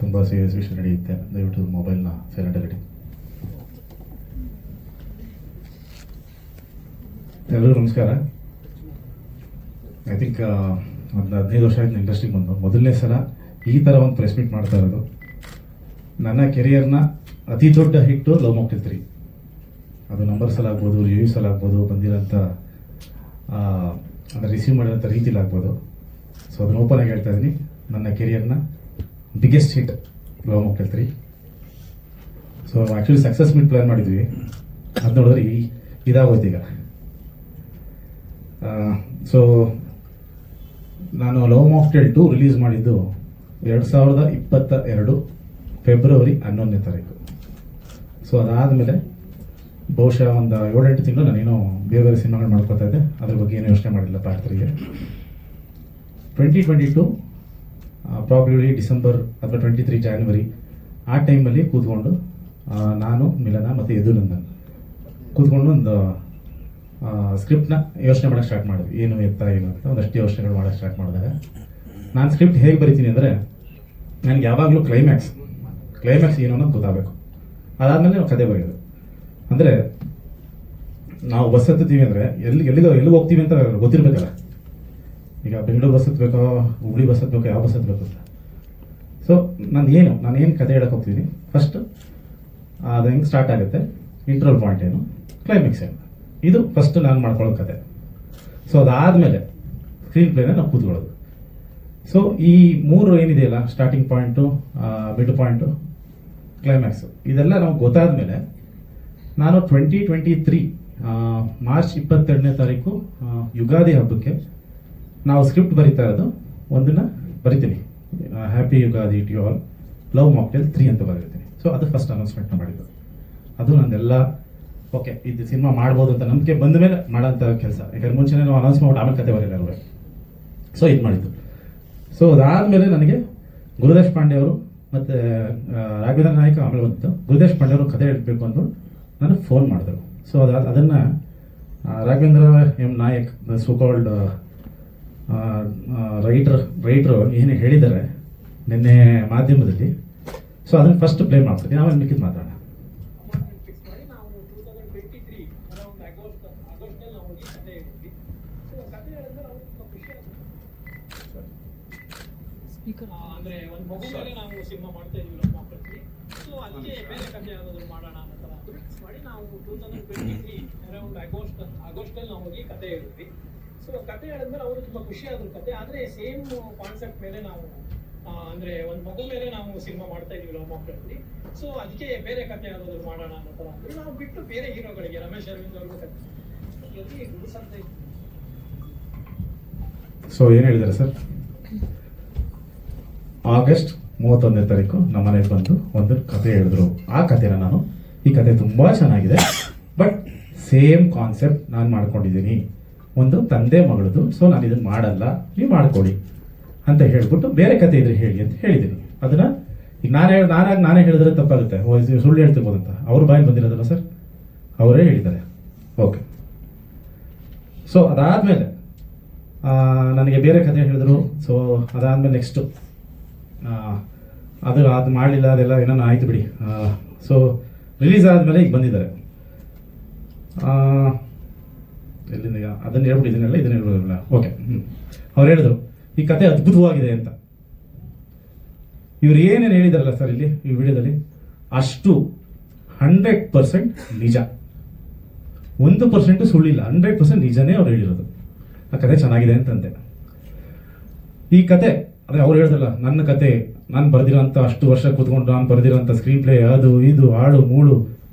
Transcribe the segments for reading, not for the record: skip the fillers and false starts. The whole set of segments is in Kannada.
ತುಂಬ ಸೀರಿಯಸ್ ವಿಷಯ ನಡೆಯುತ್ತೆ. ದಯವಿಟ್ಟು ಮೊಬೈಲ್ನ ಸೈಲೆಂಟಲ್ಲಿ ಇಡಿ. ಎಲ್ಲರಿಗೂ ನಮಸ್ಕಾರ. ಐ ಥಿಂಕ್ ಒಂದು 15 ವರ್ಷ ಆಯ್ತು ಇಂಡಸ್ಟ್ರಿಗೆ ಬಂದು ಮೊದಲನೇ ಸಲ ಈ ಥರ ಒಂದು ಪ್ರೆಸ್ ಮೀಟ್ ಮಾಡ್ತಾ ಇರೋದು. ನನ್ನ ಕೆರಿಯರ್ನ ಅತಿ ದೊಡ್ಡ ಹಿಟ್ಟು ಲವ್ ಮಾಕ್ಟೇಲ್ 3. ಅದು ನಂಬರ್ಸಲ್ಲಿ ಆಗ್ಬೋದು, ರಿವ್ಯೂಸಲ್ಲಿ ಆಗ್ಬೋದು, ಬಂದಿರೋಂಥ ಅಂದರೆ ರಿಸೀವ್ ಮಾಡಿರೋಂಥ ರೀತಿಲಿ ಆಗ್ಬೋದು. ಸೊ ಅದನ್ನು ಓಪನ್ ಆಗಿ ಹೇಳ್ತಾ ಇದ್ದೀನಿ, ನನ್ನ ಕೆರಿಯರ್ನ biggest hit Love mocktail 3. So actually success meet plan ಮಾಡಿದ್ವಿ, ಅದು ನೋಡಿದ್ರೆ ಇದಾಗೋಯ್ತು ಈಗ. ಸೊ ನಾನು ಲವ್ ಮಾಕ್ಟೇಲ್ 2 ರಿಲೀಸ್ ಮಾಡಿದ್ದು 2022 ಫೆಬ್ರವರಿ 11ನೇ ತಾರೀಕು. ಸೊ ಅದಾದಮೇಲೆ ಬಹುಶಃ ಒಂದು 7-8 ತಿಂಗಳು ನಾನೇನೋ ಬೇರೆ ಬೇರೆ ಸಿನಿಮಾಗಳು ಮಾಡ್ಕೊತಾ ಇದ್ದೆ, ಅದ್ರ ಬಗ್ಗೆ ಏನೂ ಯೋಚನೆ ಮಾಡಿಲ್ಲ ಪಾರ್ಟ್ 3ಗೆ. 2022 ಪ್ರಾಬ್ಲಿ ಡಿಸೆಂಬರ್ ಅಥವಾ 23 ಜಾನ್ವರಿ ಆ ಟೈಮಲ್ಲಿ ಕೂತ್ಕೊಂಡು ನಾನು, ಮಿಲನ ಮತ್ತು ಯದುನಂದನ್ ಕೂತ್ಕೊಂಡು ಒಂದು ಸ್ಕ್ರಿಪ್ಟ್ನ ಯೋಚನೆ ಮಾಡೋಕ್ಕೆ ಸ್ಟಾರ್ಟ್ ಮಾಡಿದ್ವಿ. ಏನು ಎತ್ತ ಏನು ಅಂತ ಒಂದಷ್ಟು ಯೋಚನೆಗಳು ಮಾಡೋಕ್ಕೆ ಸ್ಟಾರ್ಟ್ ಮಾಡಿದಾಗ ನಾನು ಸ್ಕ್ರಿಪ್ಟ್ ಹೇಗೆ ಬರಿತೀನಿ ಅಂದರೆ, ನನಗೆ ಯಾವಾಗಲೂ ಕ್ಲೈಮ್ಯಾಕ್ಸ್ ಏನು ಅನ್ನೋದು ಗೊತ್ತಾಗಬೇಕು. ಅದಾದಮೇಲೆ ನಾವು ಕತೆ ಬರೆಯೋದು. ಅಂದರೆ ನಾವು ಬಸ್ ಹತ್ತೀವಿ ಅಂದರೆ ಎಲ್ಲಿಗೆ ಹೋಗ್ತೀವಿ ಅಂತ ಗೊತ್ತಿರಬೇಕಲ್ಲ. ಈಗ ಬೆಂಗಳೂರು ಬಸ್ ಹತ್ಬೇಕೋ, ಹುಬ್ಳಿ ಬಸ್ ಹತ್ಬೇಕೋ, ಯಾವ ಬಸ್ ಹತ್ಬೇಕು ಅಂತ. ಸೊ ನಾನೇನು ಕತೆ ಹೇಳಕ್ಕೆ ಹೋಗ್ತೀನಿ, ಫಸ್ಟ್ ಅದು ಹೆಂಗೆ ಸ್ಟಾರ್ಟ್ ಆಗುತ್ತೆ, ಇಂಟ್ರೋಲ್ ಪಾಯಿಂಟ್ ಏನು, ಕ್ಲೈಮ್ಯಾಕ್ಸ್ ಏನು, ಇದು ಫಸ್ಟ್ ನಾನು ಮಾಡ್ಕೊಳ್ಳೋ ಕತೆ. ಸೊ ಅದಾದಮೇಲೆ ಸ್ಕ್ರೀನ್ ಪ್ಲೇನ ನಾವು ಕೂತ್ಕೊಳ್ಳೋದು. ಸೊ ಈ 3 ಏನಿದೆಯಲ್ಲ, starting point, mid point, climax, ಇದೆಲ್ಲ ನಾವು ಗೊತ್ತಾದಮೇಲೆ ನಾನು 2023 ಮಾರ್ಚ್ 22ನೇ ತಾರೀಕು ಯುಗಾದಿ ಹಬ್ಬಕ್ಕೆ ನಾವು ಸ್ಕ್ರಿಪ್ಟ್ ಬರಿತಾ ಇರೋದು ಒಂದನ್ನು ಬರಿತೀನಿ. Happy Yugadi to all, love mocktail 3 ಅಂತ ಬರೀತೀನಿ. ಸೊ ಅದು ಫಸ್ಟ್ ಅನೌನ್ಸ್ಮೆಂಟ್ನ ಮಾಡಿದ್ದು. ಅದು ನಂದೆಲ್ಲ ಓಕೆ, ಇದು ಸಿನಿಮಾ ಮಾಡ್ಬೋದು ಅಂತ ನಂಬಿಕೆ ಬಂದ ಮೇಲೆ ಮಾಡೋಂಥ ಕೆಲಸ. ಯಾಕಂದ್ರೆ ಮುಂಚೆನೇ ನಾವು ಅನೌನ್ಸ್ ಮಾಡಿ ಆಮೇಲೆ ಕತೆ ಬರೀಲ್ಲ. ಸೊ ಇದು ಮಾಡಿದ್ದು. ಸೊ ಅದಾದಮೇಲೆ ನನಗೆ ಗುರುದೇಶ್ ಪಾಂಡೆ ಅವರು ಮತ್ತು ರಾಘವೇಂದ್ರ ನಾಯಕ ಆಮೇಲೆ ಬಂದಿತ್ತು. ಗುರುದೇಶ್ ಪಾಂಡೆ ಅವರು ಕತೆ ಹೇಳಬೇಕು ಅಂದ್ಬಿಟ್ಟು ನನಗೆ ಫೋನ್ ಮಾಡಿದ್ರು. ಸೊ ಅದನ್ನು Raghavendra M Nayak, the so called ರೈಟ್ರು ಏನು ಹೇಳಿದ್ದಾರೆ ನಿನ್ನೆ ಮಾಧ್ಯಮದಲ್ಲಿ, ಸೊ ಅದನ್ನು ಫಸ್ಟ್ ಪ್ಲೇ ಮಾಡ್ತೀನಿ, ಆಮೇಲೆ ಮಿಕ್ಕಿದ್ದು ಮಾತಾಡೋಣ. ಅಂದ್ರೆ ಒಂದು ಮಗು ಮೇಲೆ ನಾವು ಸಿನಿಮಾ ಮಾಡ್ತಾ ಇದೀವಿ ಲವ್ ಮಾಕ್ಟೇಲ್ 3. ಸೊ ಅದಕ್ಕೆ ಬೇರೆ ಕಥೆ ಯಾವ್ದಾದ್ರು ಮಾಡೋಣ ಅನ್ನೋ ಥರ ಫಿಕ್ಸ್ ಮಾಡಿ ನಾವು 2023 ಅರೌಂಡ್ ಆಗಸ್ಟಲ್ಲಿ ನಾವು ಹೋಗಿ ಕತೆ ಹೇಳಿದ್ವಿ. ಸೊ ಕತೆ ಹೇಳಿದ್ಮೇಲೆ ಅವರು ತುಂಬಾ ಖುಷಿ ಆದ್ರು ಕತೆ, ಆದರೆ ಸೇಮ್ ಕಾನ್ಸೆಪ್ಟ್ ಮೇಲೆ ನಾವು ಅಂದ್ರೆ ಒಂದು ಮಗು ಮೇಲೆ ನಾವು ಸಿನಿಮಾ ಮಾಡ್ತಾ ಇದೀವಿ ಲವ್ ಮಾಕ್ಟೇಲ್ 3. ಸೊ ಅದಕ್ಕೆ ಬೇರೆ ಕತೆ ಯಾವ್ದಾದ್ರು ಮಾಡೋಣ ಅನ್ನೋ ಥರ ಅಂದ್ರೆ ನಾವು ಬಿಟ್ಟು ಬೇರೆ ಹೀರೋಗಳಿಗೆ ರಮೇಶ್ ಅರವಿಂದ್ ಅವ್ರಿಗೂ ಕತೆ ಗುಡಿಸಂತ. ಸೊ ಏನು ಹೇಳಿದ್ದಾರೆ ಸರ್, ಆಗಸ್ಟ್ 31ನೇ ತಾರೀಕು ನಮ್ಮ ಮನೆಗೆ ಬಂದು ಒಂದು ಕತೆ ಹೇಳಿದ್ರು. ಆ ಕಥೆನ ನಾನು, ಈ ಕತೆ ತುಂಬ ಚೆನ್ನಾಗಿದೆ, ಬಟ್ ಸೇಮ್ ಕಾನ್ಸೆಪ್ಟ್ ನಾನು ಮಾಡ್ಕೊಂಡಿದ್ದೀನಿ, ಒಂದು ತಂದೆ ಮಗಳದು. ಸೊ ನಾನು ಇದನ್ನು ಮಾಡಲ್ಲ, ನೀವು ಮಾಡ್ಕೊಡಿ ಅಂತ ಹೇಳ್ಬಿಟ್ಟು ಬೇರೆ ಕತೆ ಇದ್ರೆ ಹೇಳಿ ಅಂತ ಹೇಳಿದ್ದೀನಿ. ಅದನ್ನ ಈಗ ನಾನೇ ಹೇಳಿದ್ರೆ ತಪ್ಪಾಗುತ್ತೆ, ಸುಳ್ಳು ಹೇಳ್ತಿರ್ಬೋದು ಅಂತ. ಅವ್ರ ಬಾಯಲ್ಲಿ ಬಂದಿರೋದಲ್ಲ ಸರ್, ಅವರೇ ಹೇಳಿದ್ದಾರೆ. ಓಕೆ. ಸೊ ಅದಾದಮೇಲೆ ನನಗೆ ಬೇರೆ ಕತೆ ಹೇಳಿದ್ರು. ಸೊ ಅದಾದಮೇಲೆ ನೆಕ್ಸ್ಟು ಅದು ಮಾಡಲಿಲ್ಲ, ಅದೆಲ್ಲ ಏನೋ ಆಯ್ತು ಬಿಡಿ. ಸೊ ರಿಲೀಸ್ ಆದಮೇಲೆ ಈಗ ಬಂದಿದ್ದಾರೆ. ಎಲ್ಲಿಂದ ಅದನ್ನು ಹೇಳ್ಬಿಟ್ಟಿದ್ದೀನಲ್ಲ, ಇದನ್ನು ಹೇಳ್ಬೋದಿಲ್ಲ. ಓಕೆ. ಅವ್ರು ಹೇಳಿದ್ರು ಈ ಕತೆ ಅದ್ಭುತವಾಗಿದೆ ಅಂತ. ಇವ್ರು ಏನೇನು ಹೇಳಿದಾರಲ್ಲ ಸರ್ ಇಲ್ಲಿ ಈ ವಿಡಿಯೋದಲ್ಲಿ, ಅಷ್ಟು 100% ನಿಜ, 1% ಸುಳ್ಳಿಲ್ಲ, 100% ನಿಜನೇ ಅವ್ರು ಹೇಳಿರೋದು. ಆ ಕತೆ ಚೆನ್ನಾಗಿದೆ ಅಂತಂತೆ. ಈ ಕತೆ ಅದೇ ಅವ್ರು ಹೇಳಿದ್ರಲ್ಲ, ನನ್ನ ಕತೆ, ನಾನು ಬರೆದಿರೋಂಥ ಅಷ್ಟು ವರ್ಷ ಕೂತ್ಕೊಂಡು ನಾನು ಬರೆದಿರೋಂಥ ಸ್ಕ್ರೀನ್ ಪ್ಲೇ, ಅದು ಇದು ಆಳು ಮೂಳು,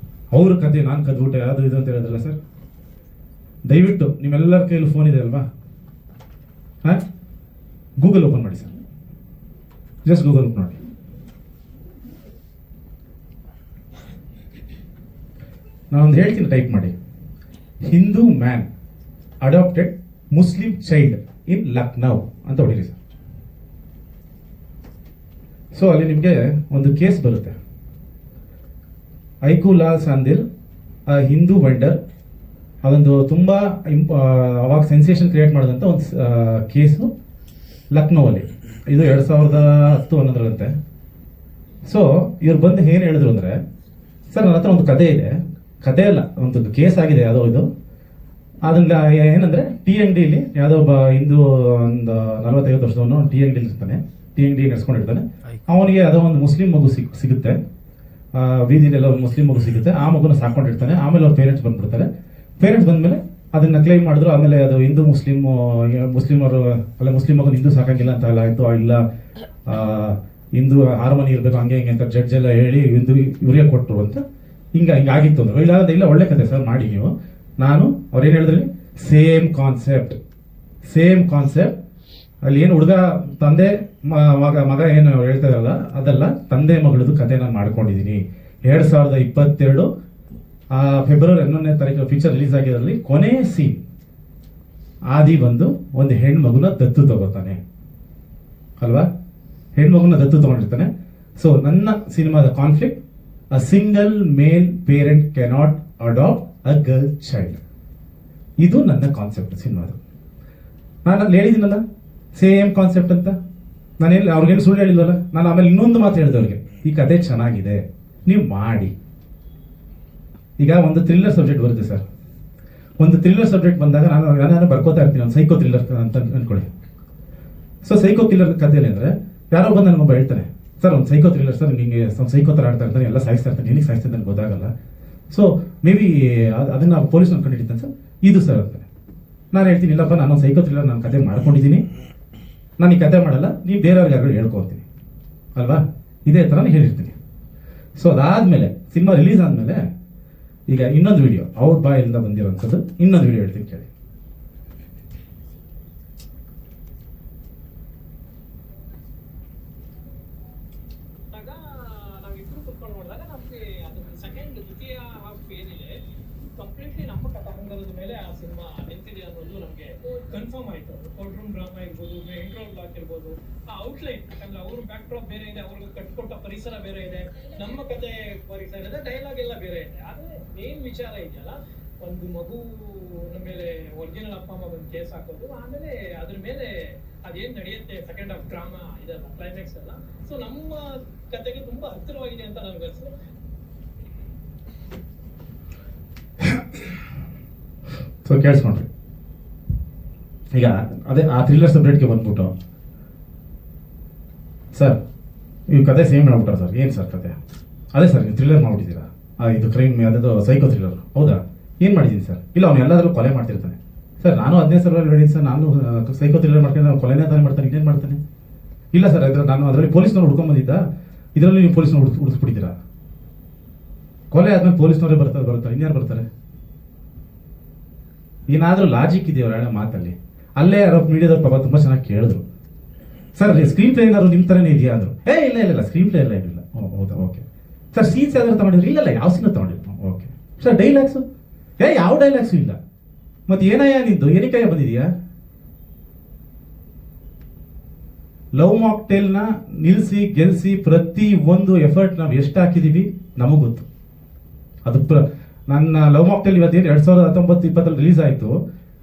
ಅವ್ರ ಕತೆ ನಾನು ಕದ್ಬಿಟ್ಟೆ, ಅದು ಇದು ಅಂತ ಹೇಳಿದ್ರಲ್ಲ ಸರ್. ದಯವಿಟ್ಟು ನಿಮ್ಮೆಲ್ಲರ ಕೈಯಲ್ಲಿ ಫೋನ್ ಇದೆ ಅಲ್ವಾ, ಹಾಂ, ಗೂಗಲ್ ಓಪನ್ ಮಾಡಿ ಸರ್, ಜಸ್ಟ್ ಗೂಗಲ್ ಓಪನ್ ಮಾಡಿ. ನಾನೊಂದು ಹೇಳ್ತೀನಿ, ಟೈಪ್ ಮಾಡಿ, Hindu man adopted Muslim child in Lucknow ಅಂತ ಹೊಡೀರಿ ಸರ್. ಸೊ ಅಲ್ಲಿ ನಿಮಗೆ ಒಂದು ಕೇಸ್ ಬರುತ್ತೆ. ಐಕುಲಾಲ್ ಸಾಂದಿಲ್, ಹಿಂದೂ ವೆಂಡರ್, ಅದೊಂದು ತುಂಬ ಅವಾಗ ಸೆನ್ಸೇಷನ್ ಕ್ರಿಯೇಟ್ ಮಾಡಿದಂಥ ಒಂದು ಕೇಸು ಲಕ್ನೋವಲ್ಲಿ. ಇದು 2010 ಅನ್ನೋದ್ರಂತೆ. ಸೊ ಇವ್ರು ಬಂದು ಏನು ಹೇಳಿದ್ರು ಅಂದರೆ, ಸರ್ ನನ್ನ ಹತ್ರ ಒಂದು ಕತೆ ಇದೆ, ಕತೆ ಅಲ್ಲ ಒಂದು ಕೇಸ್ ಆಗಿದೆ ಯಾವುದೋ ಇದು. ಅದನ್ನ ಏನಂದ್ರೆ ಟೀ ಅಂಗಡಿಯಲ್ಲಿ ಯಾವುದೋ ಒಬ್ಬ ಹಿಂದೂ ಒಂದು 40-50 ವರ್ಷದವನು ಟೀ ಅಂಗಡಿಲಿ ಇರ್ತಾನೆ, ಟೀ ಅಂಗಡಿ ನಡೆಸ್ಕೊಂಡಿರ್ತಾನೆ. ಅವನಿಗೆ ಯಾವುದೋ ಒಂದು ಮುಸ್ಲಿಂ ಮಗು ಸಿಗುತ್ತೆ, ಬೀದಿಲೆಲ್ಲ ಒಂದು ಮುಸ್ಲಿಂ ಮಗು ಸಿಗುತ್ತೆ. ಆ ಮಗುನ ಸಾಕೊಂಡಿರ್ತಾನೆ. ಆಮೇಲೆ ಅವ್ರ ಪೇರೆಂಟ್ಸ್ ಬಂದ್ಬಿಡ್ತಾರೆ. ಪೇರೆಂಟ್ಸ್ ಬಂದ್ಮೇಲೆ ಅದನ್ನ ಕ್ಲೈಮ್ ಮಾಡಿದ್ರು. ಆಮೇಲೆ ಅದು ಹಿಂದೂ ಮುಸ್ಲಿಮರು ಅಲ್ಲ, ಮುಸ್ಲಿಂ ಮಗನ ಹಿಂದೂ ಸಾಕಂಗಿಲ್ಲ ಅಂತ ಎಲ್ಲ ಆಯ್ತು. ಇಲ್ಲ ಹಿಂದೂ ಹಾರ್ಮೋನಿ ಇರಬೇಕು ಹಂಗೆ ಹಿಂಗೆ ಅಂತ ಜಡ್ಜ್ ಎಲ್ಲ ಹೇಳಿ ಇವರಿಗೆ ಕೊಟ್ಟರು ಅಂತ ಹಿಂಗಾಗಿತ್ತು ಅಂದ್ರೆ, ಇಲ್ಲ ಒಳ್ಳೆ ಕತೆ ಸರ್ ಮಾಡಿ ನೀವು. ನಾನು ಅವ್ರೇನು ಹೇಳಿದ್ರಿ, ಸೇಮ್ ಕಾನ್ಸೆಪ್ಟ್ ಅಲ್ಲಿ ಏನು ಹುಡುಗ ತಂದೆ ಮಗ ಏನು ಹೇಳ್ತಾ ಇರಲ್ಲ ಅದಲ್ಲ, ತಂದೆ ಮಗಳದು ಕತೆ ನಾನು ಮಾಡ್ಕೊಂಡಿದ್ದೀನಿ. 2022 ಫೆಬ್ರವರಿ 11ನೇ ತಾರೀಕು ಪಿಕ್ಚರ್ ರಿಲೀಸ್ ಆಗಿರೋದ್ರಲ್ಲಿ ಕೊನೆ ಸೀನ್ ಆದಿ ಬಂದು ಒಂದು ಹೆಣ್ಮಗುನ ದತ್ತು ತಗೋತಾನೆ ಅಲ್ವಾ, ಹೆಣ್ಮಗುನ ದತ್ತು ತಗೊಂಡಿರ್ತಾನೆ. ಸೊ ನನ್ನ ಸಿನಿಮಾದ conflict, a single male parent cannot adopt a girl child. ಇದು ನನ್ನ ಕಾನ್ಸೆಪ್ಟ್ ಸಿನಿಮಾದು. ನಾನು ಅಲ್ಲಿ ಹೇಳಿದ್ದೀನಲ್ಲ ಸೇಮ್ ಕಾನ್ಸೆಪ್ಟ್ ಅಂತ. ನಾನೇನು ಅವ್ರಿಗೇನು ಸುಳ್ಳು ಹೇಳಿಲ್ವಲ್ಲ. ನಾನು ಆಮೇಲೆ ಇನ್ನೊಂದು ಮಾತು ಹೇಳಿದೆ ಅವ್ರಿಗೆ, ಈ ಕತೆ ಚೆನ್ನಾಗಿದೆ ನೀವು ಮಾಡಿ. ಈಗ ಒಂದು ಥ್ರಿಲ್ಲರ್ ಸಬ್ಜೆಕ್ಟ್ ಬರುತ್ತೆ ಸರ್, ಒಂದು ಥ್ರಿಲ್ಲರ್ ಸಬ್ಜೆಕ್ಟ್ ಬಂದಾಗ ನಾನು ಬರ್ಕೋತಾ ಇರ್ತೀನಿ, ಒಂದು ಸೈಕೋ ಥ್ರಿಲ್ಲರ್ ಅಂತ ಅನ್ಕೊಳ್ಳಿ. ಸೊ ಸೈಕೋ ಥ್ರಿಲ್ಲರ್ ಕಥೆಯಲ್ಲಿ ಅಂದರೆ ಯಾರೋ ಬಂದು ನನಗೊಬ್ಬ ಹೇಳ್ತಾನೆ, ಸರ್ ಒಂದು ಸೈಕೋ ಥ್ರಿಲ್ಲರ್ ಸರ್, ನಿಮಗೆ ಸೈಕೋ ಥರ ಆಡ್ತಾ ಇರ್ತಾನೆ, ಎಲ್ಲ ಸಾಯಿಸ್ತಾ ಇರ್ತಾನೆ, ಏನಿಗೆ ಸಾಯಿಸ್ತಾನೆ ನನಗೆ ಗೊತ್ತಾಗಲ್ಲ. ಸೊ ಮೇ ಬಿ ಅದನ್ನು ಪೊಲೀಸ್ ಕಂಡಿಡ್ತಾನೆ ಸರ್, ಇದು ಸರ್ ಅಂತಾನೆ. ನಾನು ಹೇಳ್ತೀನಿ, ಇಲ್ಲಪ್ಪ ನಾನು ಸೈಕೋ ಥ್ರಿಲ್ಲರ್ ನಾನು ಕತೆ ಮಾಡ್ಕೊಂಡಿದ್ದೀನಿ, ನಾನು ಈ ಕತೆ ಮಾಡಲ್ಲ, ನೀವು ಬೇರೆಯವ್ರಿಗೆ ಯಾರು ಹೇಳ್ಕೊತೀನಿ ಅಲ್ವಾ, ಇದೇ ಥರ ಹೇಳಿರ್ತೀನಿ. ಸೊ ಅದಾದಮೇಲೆ ಸಿನಿಮಾ ರಿಲೀಸ್ ಆದಮೇಲೆ ಈಗ ಇನ್ನೊಂದು ವಿಡಿಯೋ ಅವ್ರ ಬಾಯಿಂದ ಬಂದಿರೋಂಥದ್ದು, ಇನ್ನೊಂದು ವಿಡಿಯೋ ಹೇಳ್ತೀನಿ ಕೇಳಿ. ನಾವಿಬ್ರು ಕುತ್ಕೊಂಡು ನೋಡಿದಾಗ ನಮಗೆ ಅದನ್ನ ಸೆಕೆಂಡ್ ದ್ವಿತೀಯ ಹಾಫ್ ಏನಿದೆ ಕಂಪ್ಲೀಟ್ಲಿ ನಮ್ಮ ಕಥಾಂಗದ ಮೇಲೆ ಆ ಸಿನಿಮಾ ನಿಂತಿದೆ ಅನ್ನೋದು ನಮಗೆ ಕನ್ಫರ್ಮ್ ಆಯ್ತು. ಕೋರ್ಟ್ ರೂಮ್ ಡ್ರಾಮಾ ಇರ್ಬೋದು, ಇಂಟ್ರೋ ಬ್ಲಾಕ್ ಇರ್ಬೋದು, ಆ ಔಟ್ಲೈನ್, ಯಾಕಂದ್ರೆ ಅವ್ರ ಬ್ಯಾಕ್ ಡ್ರಾಪ್ ಬೇರೆ ಇದೆ, ಅವ್ರಿಗೆ ಕಟ್ಕೊಟ್ಟ ಪರಿಸರ ಬೇರೆ ಇದೆ, ನಮ್ಮ ಕತೆ ಪರಿಸರ ಇದೆ, ಡೈಲಾಗ್ ಎಲ್ಲ ಬೇರೆ ಇದೆ. ಆದ್ರೆ ಮೇನ್ ವಿಚಾರ ಇದೆಯಲ್ಲ, ಒಂದು ಮಗು ಮೇಲೆ ಒರಿಜಿನಲ್ ಅಪ್ಪ ಅಮ್ಮ ಬಂದು ಕೇಸ್ ಹಾಕೋದು, ಆಮೇಲೆ ಅದ್ರ ಮೇಲೆ ಅದೇನ್ ನಡೆಯುತ್ತೆ ಸೆಕೆಂಡ್ ಹಾಫ್ ಡ್ರಾಮಾ ಇದೆಲ್ಲ ಕ್ಲೈಮ್ಯಾಕ್ಸ್ ಎಲ್ಲ. ಸೊ ನಮ್ಮ ಕತೆಗೆ ತುಂಬಾ ಹತ್ತಿರವಾಗಿದೆ ಅಂತ ನನಗೆ ಅನಿಸ್ತು. ಸೊ ಕೇಳಿಸ್ಕೊಂಡ್ರಿ. ಈಗ ಅದೇ ಆ ಥ್ರಿಲ್ಲರ್ ಸಬ್ಜೆಕ್ಟ್ಗೆ ಬಂದ್ಬಿಟ್ಟು, ಸರ್ ಇವ್ ಕತೆ ಸೇಮ್ ಮಾಡ್ಬಿಟ್ಟಾರ ಸರ್, ಏನು ಸರ್ ಕತೆ? ಅದೇ ಸರ್ ನೀವು ಥ್ರಿಲ್ಲರ್ ಮಾಡ್ಬಿಟ್ಟಿದ್ದೀರಾ, ಇದು ಕ್ರೈಮ್ ಯಾವುದೋ ಸೈಕೋ ಥ್ರಿಲ್ಲರ್, ಹೌದಾ? ಏನು ಮಾಡಿದ್ದೀನಿ ಸರ್? ಇಲ್ಲ ಅವ್ನು ಎಲ್ಲಾದ್ರೂ ಕೊಲೆ ಮಾಡ್ತಿರ್ತಾನೆ ಸರ್. ನಾನು 15 ಸಾವಿರ ಹೇಳಿದ್ದೀನಿ ಸರ್, ನಾನು ಸೈಕೋ ಥ್ರಿಲ್ಲರ್ ಮಾಡ್ಕೊಂಡು ನಾನು ಕೊಲೆನೇ ತಾನೇ ಮಾಡ್ತಾನೆ, ಇನ್ನೇನು ಮಾಡ್ತಾನೆ? ಇಲ್ಲ ಸರ್ ನಾನು ಅದರಲ್ಲಿ ಪೊಲೀಸ್ನವ್ರು ಹುಡ್ಕೊಂಬಂದಿದ್ದ, ಇದರಲ್ಲಿ ನೀವು ಪೊಲೀಸ್ನವ್ರು ಹುಡುಕ್ಬಿಟ್ಟಿದ್ದೀರಾ. ಕೊಲೆ ಆದ್ಮೇಲೆ ಪೊಲೀಸ್ನವರೇ ಬರ್ತಾರೆ, ಇನ್ಯಾರು ಬರ್ತಾರೆ? ಏನಾದರೂ ಲಾಜಿಕ್ ಇದೆಯೋ ಹೇಳೋ ಮಾತಲ್ಲಿ? ಅಲ್ಲೇ ಯಾರೋ ಮೀಡಿಯಾದವ್ರು ಪಾಪ ತುಂಬ ಚೆನ್ನಾಗಿ ಕೇಳಿದ್ರು, ಸರ್ ಸ್ಕ್ರೀನ್ ಪ್ಲೇ ಏನಾದ್ರು ನಿಮ್ಮ ಥರನೇ ಇದೆಯಾ ಅಂದರು. ಇಲ್ಲ ಸ್ಕ್ರೀನ್ ಪ್ಲೇ ಎಲ್ಲ ಏನಿಲ್ಲ. ಹೌದಾ, ಓಕೆ ಸರ್. ಸೀನ್ಸ್ ಯಾವ್ದಾರು ತಗೊಂಡಿದ್ರು? ಇಲ್ಲ ಯಾವ ಸೀನ್ ತಗೊಂಡಿದ್ರು? Okay sir. ಡೈಲಾಗ್ಸು? ಯಾವ ಡೈಲಾಗ್ಸು ಇಲ್ಲ. ಮತ್ತೆ ಏನಯ್ಯ ನಿಂದು, ಏನಕ್ಕಯ್ಯ ಬಂದಿದೆಯಾ? ಲವ್ ಮಾಕ್ಟೇಲ್ನ ನಿಲ್ಲಿಸಿ ಗೆಲ್ಲಿಸಿ ಪ್ರತಿ ಒಂದು ಎಫರ್ಟ್ ನಾವು ಎಷ್ಟು ಹಾಕಿದೀವಿ ನಮಗ್ ಗೊತ್ತು. ಅದು ನನ್ನ ಲವ್ ಮಾಕ್ಟೇಲ್ ಇವತ್ತೇನು 2019-20 ರಿಲೀಸ್ ಆಯ್ತು,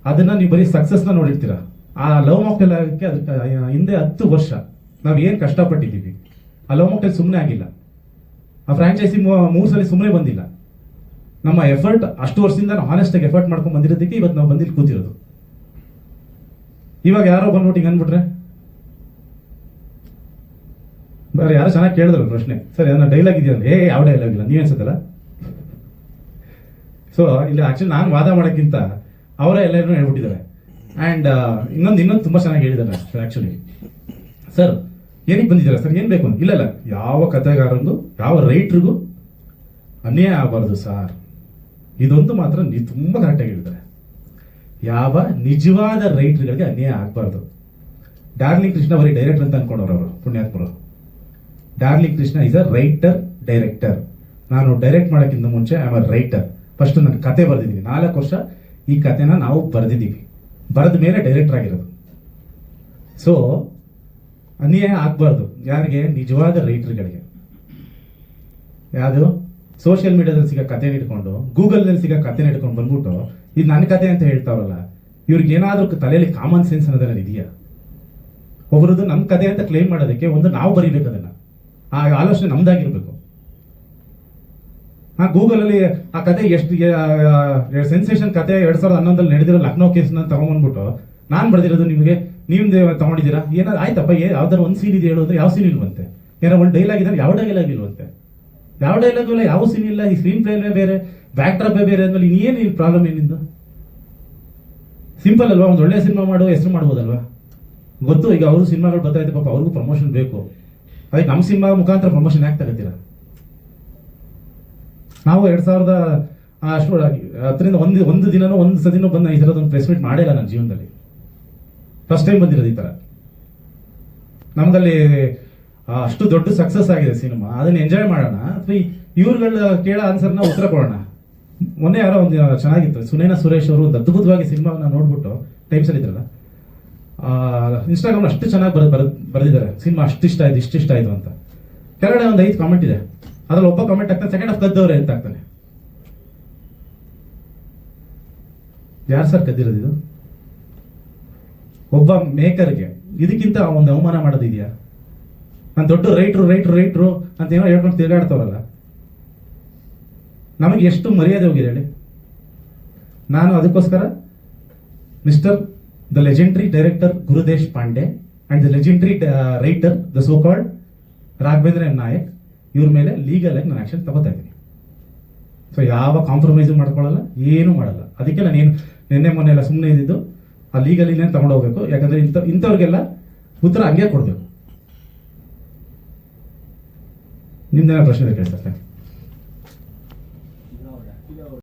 ಅದನ್ನ ನೀವು ಬರೀ ಸಕ್ಸಸ್ನ ನೋಡಿರ್ತೀರಾ. ಆ ಲವ್ ಮಾಕ್ಟೇಲ್ ಆಗಕ್ಕೆ ಅದಕ್ಕೆ ಹಿಂದೆ 10 ವರ್ಷ ನಾವು ಏನು ಕಷ್ಟಪಟ್ಟಿದ್ದೀವಿ. ಆ ಲವ್ ಮಾಕ್ಟೇಲ್ ಸುಮ್ಮನೆ ಆಗಿಲ್ಲ, ಆ ಫ್ರಾಂಚೈಸಿ 3 ಸಲ ಸುಮ್ಮನೆ ಬಂದಿಲ್ಲ. ನಮ್ಮ ಎಫರ್ಟ್ ಅಷ್ಟು ವರ್ಷದಿಂದ ನಾವು ಆನೆಸ್ಟಾಗಿ ಎಫರ್ಟ್ ಮಾಡ್ಕೊಂಡು ಬಂದಿರೋದಕ್ಕೆ ಇವತ್ತು ನಾವು ಬಂದಿಲ್ಲಿ ಕೂತಿರೋದು. ಇವಾಗ ಯಾರೋ ಬಂದ್ಬಿಟ್ಟು ಹಿಂಗೆ ಅಂದ್ಬಿಟ್ರೆ, ಬೇರೆ ಯಾರೋ ಚೆನ್ನಾಗಿ ಕೇಳಿದ್ರು ಪ್ರಶ್ನೆ, ಸರ್ ಏನಾರ ಡೈಲಾಗ್ ಇದೆಯಲ್ಲ? ಯಾವ ಡೈಲಾಗ್ ಇಲ್ಲ, ನೀವ್ ಅನ್ಸುತ್ತಲ್ಲ. ಸೊ ಇಲ್ಲಿ ಆಕ್ಚುಲಿ ನಾನು ವಾದ ಮಾಡೋಕ್ಕಿಂತ ಅವರೇ ಎಲ್ಲರೂ ಹೇಳ್ಬಿಟ್ಟಿದ್ದಾರೆ. ಆ್ಯಂಡ್ ಇನ್ನೊಂದು ತುಂಬ ಚೆನ್ನಾಗಿ ಹೇಳಿದ್ದಾರೆ ಆ್ಯಕ್ಚುಲಿ. ಸರ್ ಏನಕ್ಕೆ ಬಂದಿದ್ದಾರೆ ಸರ್, ಏನು ಬೇಕು ಅಂತ? ಇಲ್ಲ ಯಾವ ಕಥೆಗಾರನಿಗೂ ಯಾವ ರೈಟ್ರಿಗೂ ಅನ್ಯಾಯ ಆಗಬಾರ್ದು ಸರ್. ಇದೊಂದು ಮಾತ್ರ ನೀವು ತುಂಬ ಕರೆಕ್ಟಾಗಿ ಹೇಳಿದ್ದಾರೆ, ಯಾವ ನಿಜವಾದ ರೈಟ್ರ್ಗಳಿಗೆ ಅನ್ಯಾಯ ಆಗಬಾರ್ದು. ಡಾರ್ಲಿಂಗ್ ಕೃಷ್ಣ ಬರೀ ಡೈರೆಕ್ಟರ್ ಅಂತ ಅನ್ಕೊಂಡವ್ರು ಅವರು, ಪುಣ್ಯಾತ್ಮರು. Darling Krishna is a writer director. ನಾನು ಡೈರೆಕ್ಟ್ ಮಾಡೋಕ್ಕಿಂತ ಮುಂಚೆ I am a writer. First ನನ್ನ ಕತೆ ಬರೆದಿದ್ದೀನಿ, 4 ವರ್ಷ ಈ ಕತೆನ ನಾವು ಬರೆದಿದ್ದೀವಿ, ಬರೆದ ಮೇಲೆ ಡೈರೆಕ್ಟರ್ ಆಗಿರೋದು. ಸೊ ಅನ್ಯಾಯ ಆಗಬಾರ್ದು ಯಾರಿಗೆ? ನಿಜವಾದ ರೈಟರ್ಗಳಿಗೆ. ಯಾವುದು ಸೋಷಿಯಲ್ ಮೀಡಿಯಾದಲ್ಲಿ ಸಿಗೋ ಕತೆ ಇಟ್ಕೊಂಡು, ಗೂಗಲ್ನಲ್ಲಿ ಸಿಗೋ ಕತೆ ಇಟ್ಕೊಂಡು ಬಂದ್ಬಿಟ್ಟು ಇದು ನನ್ನ ಕತೆ ಅಂತ ಹೇಳ್ತಾರಲ್ಲ, ಇವ್ರಿಗೆ ಏನಾದರೂ ತಲೆಯಲ್ಲಿ ಕಾಮನ್ ಸೆನ್ಸ್ ಅನ್ನೋದನ್ನ ಇದೆಯಾ? ಒಬ್ಬರದ್ದು ನಮ್ಮ ಕತೆ ಅಂತ ಕ್ಲೇಮ್ ಮಾಡೋದಕ್ಕೆ ಒಂದು ನಾವು ಬರೀಬೇಕು ಅದನ್ನ. ಆ ಆಲೋಚನೆ ನಮ್ದಾಗಿರ್ಬೇಕು. ಗೂಗಲಲ್ಲಿ ಆ ಕತೆ ಎಷ್ಟು ಸೆನ್ಸೇಷನ್ ಕತೆ 2011 ನಡೆದಿರೋ ಲಕ್ನೋ ಕೇಸ್ನ ತಗೊಂಡ್ಬಂದ್ಬಿಟ್ಟು ನಾನು ಬರೆದಿರೋದು ನಿಮಗೆ ನೀವು ತಗೊಂಡಿದ್ದೀರಾ, ಏನಾದ್ರು ಆಯ್ತಪ್ಪ, ಯಾವ್ದಾರು ಒಂದು ಸೀನ್ ಇದೆ ಹೇಳು ಅಂದ್ರೆ ಯಾವ ಸೀನ್ ಇಲ್ವಂತೆ, ಏನೋ ಒಂದು ಡೈಲಾಗ್ ಇದ್ರೆ ಯಾವ ಡೈಲಾಗ್ ಇಲ್ವಂತೆ, ಯಾವ ಡೈಲಾಗ್ ಇಲ್ಲ, ಯಾವ ಸೀನ್ ಇಲ್ಲ, ಈ ಸ್ಕ್ರೀನ್ ಪ್ಲೇನೇ ಬೇರೆ, ಬ್ಯಾಕ್ ಡ್ರಾಪೇ ಬೇರೆ ಅಂದ್ಮೇಲೆ ಇನ್ನೇನು ಈ ಪ್ರಾಬ್ಲಮ್ ಏನಿದ್ದು? ಸಿಂಪಲ್ ಅಲ್ವಾ, ಒಂದು ಒಳ್ಳೆ ಸಿನಿಮಾ ಮಾಡೋ ಹೆಸರು ಮಾಡ್ಬೋದಲ್ವಾ? ಗೊತ್ತು ಈಗ ಅವರು ಸಿನಿಮಾಗಳು ಬರ್ತಾಯಿದೆ, ಪಾಪ ಅವ್ರಿಗೂ ಪ್ರಮೋಷನ್ ಬೇಕು, ಅದಕ್ಕೆ ನಮ್ಮ ಸಿನಿಮಾ ಮುಖಾಂತರ ಪ್ರಮೋಷನ್ ಯಾಕೆ ತಗೋತೀರಾ? ನಾವು 2000 ಅಷ್ಟು ಹತ್ತರಿಂದ ಒಂದು ದಿನನೂ ಒಂದು ಸದಿನೂ ಬಂದು ಈ ಥರದೊಂದು ಪ್ರೆಸ್ ಮೀಟ್ ಮಾಡಿಲ್ಲ ನನ್ನ ಜೀವನದಲ್ಲಿ. ಫಸ್ಟ್ ಟೈಮ್ ಬಂದಿರೋದು ಈ ಥರ. ನಮ್ಗಲ್ಲಿ ಅಷ್ಟು ದೊಡ್ಡ ಸಕ್ಸಸ್ ಆಗಿದೆ ಸಿನಿಮಾ, ಅದನ್ನ ಎಂಜಾಯ್ ಮಾಡೋಣ ಅಥವಾ ಇವ್ರುಗಳ ಕೇಳೋ ಆನ್ಸರ್ನ ಉತ್ತರ ಕೊಡೋಣ. ಮೊನ್ನೆ ಯಾರೋ ಒಂದು ಚೆನ್ನಾಗಿತ್ತು, ಸುನೇನಾ ಸುರೇಶ್ ಅವರು ಒಂದು ಅದ್ಭುತವಾಗಿ ಸಿನಿಮಾನ ನೋಡ್ಬಿಟ್ಟು ಟೈಮ್ಸಲ್ಲಿ ಇದ್ರಲ್ಲ, ಇನ್ಸ್ಟಾಗ್ರಾಮ್ ಅಷ್ಟು ಚೆನ್ನಾಗಿ ಬರೆದಿದ್ದಾರೆ, ಸಿನಿಮಾ ಅಷ್ಟು ಇಷ್ಟ ಆಯ್ತು, ಇಷ್ಟ ಆಯ್ತು ಅಂತ. ಕೆಳಗಡೆ ಒಂದು 5 ಕಾಮೆಂಟ್ ಇದೆ, ಅದ್ರಲ್ಲಿ ಒಬ್ಬ ಕಾಮೆಂಟ್ ಆಗ್ತಾನೆ, ಸೆಕೆಂಡ್ ಹಾಫ್ ಕದ್ದವ್ರೆ ಅಂತ ಆಗ್ತಾನೆ. ಯಾರು ಸರ್ ಕದ್ದಿರೋದು ಇದು? ಒಬ್ಬ ಮೇಕರ್ಗೆ ಇದಕ್ಕಿಂತ ಒಂದು ಅವಮಾನ ಮಾಡೋದಿದೆಯಾ? ನಾನು ದೊಡ್ಡ ರೈಟ್ರು ಅಂತ ಏನೋ ಹೇಳ್ಕೊಂಡು ತಿರುಗಾಡ್ತವ್ರಲ್ಲ, ನಮಗೆ ಎಷ್ಟು ಮರ್ಯಾದೆ ಹೋಗಿದೆ ಹೇಳಿ. ನಾನು ಅದಕ್ಕೋಸ್ಕರ mister the legendary director Gurudesh Pandey and the legendary writer the so called Raghavendra Nayak, ಇವ್ರ ಮೇಲೆ ಲೀಗಲ್ ಆಗಿ ನಾನು ಆಕ್ಷನ್ ತಗೋತಾ ಇದ್ದೀನಿ. ಸೊ ಯಾವ ಕಾಂಪ್ರಮೈಸು ಮಾಡ್ಕೊಳ್ಳಲ್ಲ, ಏನೂ ಮಾಡಲ್ಲ. ಅದಕ್ಕೆ ನಾನು ನಿನ್ನೆ ಮೊನ್ನೆ ಎಲ್ಲ ಸುಮ್ಮನೆ ಇದ್ದಿದ್ದು, ಆ ಲೀಗಲಿನೇ ತಗೊಂಡು ಹೋಗ್ಬೇಕು. ಯಾಕಂದ್ರೆ ಇಂಥವ್ರಿಗೆಲ್ಲ ಉತ್ತರ ಹಂಗೆ ಕೊಡ್ಬೇಕು. ನಿಮ್ದೇನೋ ಪ್ರಶ್ನೆ ಇದೆ ಕೇಳಿ ಸರ್.